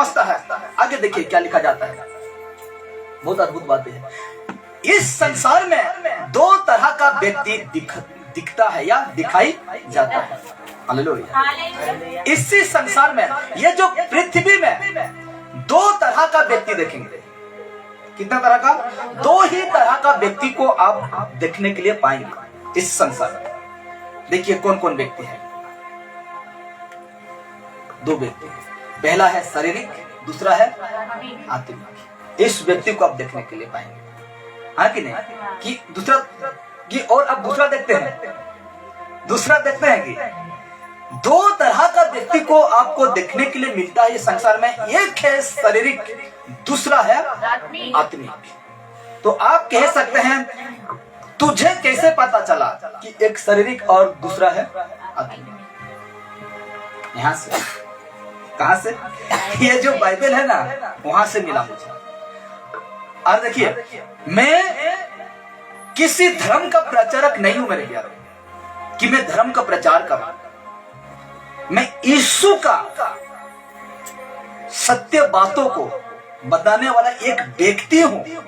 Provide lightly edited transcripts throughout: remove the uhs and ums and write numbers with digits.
समझता है। आगे देखिए क्या लिखा जाता है, बहुत अद्भुत बातें है। इस संसार में दो तरह का व्यक्ति दिखता है या दिखाई जाता है। हालेलुया। इसी संसार में, ये जो पृथ्वी में दो तरह का व्यक्ति देखेंगे। कितना तरह का? दो ही तरह का व्यक्ति को आप देखने के लिए पाएंगे इस संसार में। देखिए कौन कौन व्यक्ति है। दो व्यक्ति है, पहला है शारीरिक, दूसरा है आत्मिक। इस व्यक्ति को आप देखने के लिए पाएंगे, हाँ कि नहीं? कि दूसरा कि और अब दूसरा देखते हैं, दूसरा देखते हैं कि दो तरह का व्यक्ति को आपको देखने के लिए मिलता है इस संसार में। एक है शारीरिक, दूसरा है आत्मिक। तो आप कह सकते हैं तुझे कैसे पता चला कि एक शारीरिक और दूसरा है आत्मिक? यहां से, कहां से? ये जो बाइबल है ना, वहां से मिला मुझे। और देखिए, मैं किसी धर्म का प्रचारक नहीं हूं मेरे प्यारे, कि मैं धर्म का प्रचार करूं। मैं यीशु का सत्य बातों को बताने वाला एक व्यक्ति हूं।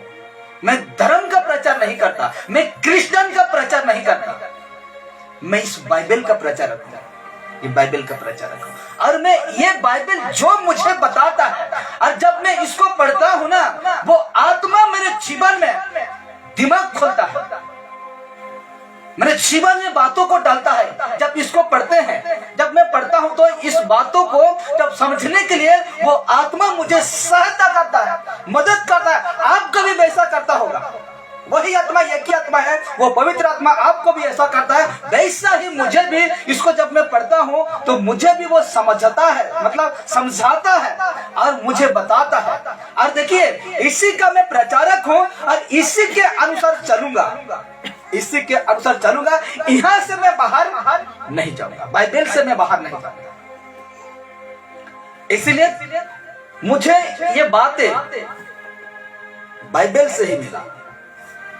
मैं धर्म का प्रचार नहीं करता, मैं क्रिश्चियन का प्रचार नहीं करता, मैं इस बाइबल का प्रचारक हूं। ये बाइबल का प्रचारक हूं और मैं ये बाइबल जो मुझे बताता है, और जब मैं इसको पढ़ता हूं ना, वो आत्मा मेरे जीवन में दिमाग खोलता है, मेरे जीवन में बातों को डालता है। जब इसको पढ़ते हैं, जब मैं पढ़ता हूं तो इस बातों को जब समझने के लिए वो आत्मा मुझे सहायता करता है, मदद करता है। आपको भी वैसा करता होगा, वही आत्मा, एक ही आत्मा है, वो पवित्र आत्मा आपको भी ऐसा करता है। वैसा ही मुझे भी इसको जब मैं पढ़ता हूँ तो मुझे भी वो समझता है, मतलब समझाता है और मुझे बताता है। और देखिए, इसी का मैं प्रचारक हूँ और इसी के अनुसार चलूंगा, इसी के अनुसार चलूंगा। यहाँ से मैं बाहर नहीं जाऊंगा, बाइबल से मैं बाहर नहीं जाऊंगा। इसलिए मुझे ये बातें बाइबल से ही मिला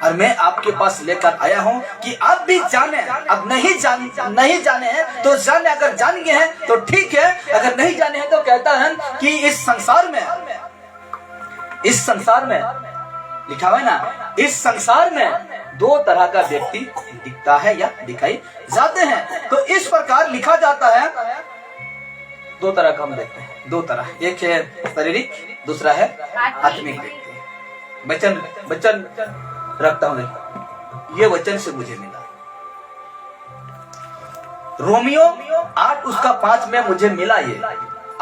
और मैं आपके पास लेकर आया हूं कि आप भी जाने। अब नहीं जाने हैं तो जाने, अगर जान गए हैं तो ठीक है, अगर नहीं जाने हैं तो कहता है कि इस संसार में लिखा हुआ है ना, इस संसार में दो तरह का व्यक्ति दिखता है या दिखाई जाते हैं। तो इस प्रकार लिखा जाता है, दो तरह का हम देखते हैं, दो तरह, एक है शारीरिक, दूसरा है आत्मिक व्यक्ति। वचन रखता हूं, ये वचन से मुझे मिला। रोमियो 8:5 में मुझे मिला, ये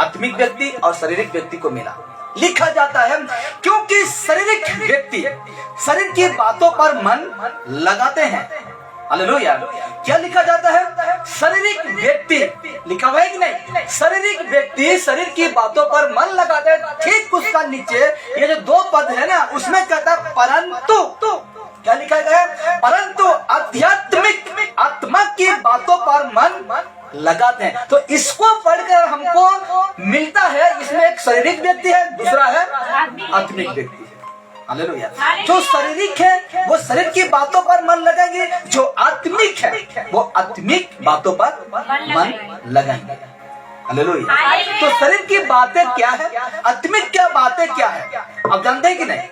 आत्मिक व्यक्ति और शारीरिक व्यक्ति को मिला। लिखा जाता है क्योंकि शारीरिक व्यक्ति शरीर की बातों पर मन लगाते हैं। हालेलुया। क्या लिखा जाता है? शारीरिक व्यक्ति, लिखा हुआ है कि नहीं? शारीरिक व्यक्ति शरीर की बातों पर मन लगाते हैं। ठीक उसका नीचे ये जो दो पद है ना, उसमें कहता है परंतु, क्या लिखा गया है? परंतु आध्यात्मिक आत्मा की बातों पर मन लगाते हैं। तो इसको पढ़कर हमको मिलता है, इसमें एक शारीरिक व्यक्ति है, दूसरा है आत्मिक व्यक्ति है। हालेलुया। जो शारीरिक है वो शरीर की बातों पर मन लगाएंगे, जो आत्मिक है वो आत्मिक बातों पर मन लगाएंगे। हालेलुया। तो शरीर की बातें क्या है, आत्मिक क्या बातें क्या है, आप जानते हैं कि नहीं?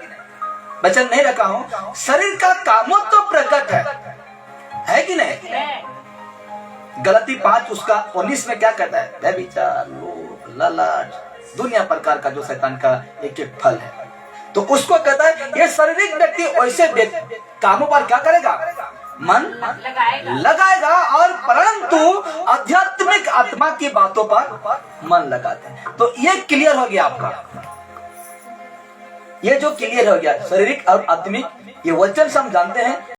वचन नहीं रखा हूं, शरीर का कामों तो प्रकट है कि नहीं? गलती 5:19 में क्या कहता है? व्यभिचार, लोभ, लालच, दुनिया प्रकार का जो शैतान का एक एक फल है। तो उसको कहता है ये शारीरिक व्यक्ति वैसे कामों पर क्या करेगा? मन लगाएगा और परंतु आध्यात्मिक आत्मा की बातों पर मन लगाते हैं। तो ये क्लियर हो गया आपका, ये जो क्लियर हो गया शारीरिक और आत्मिक, ये वचन से हम जानते हैं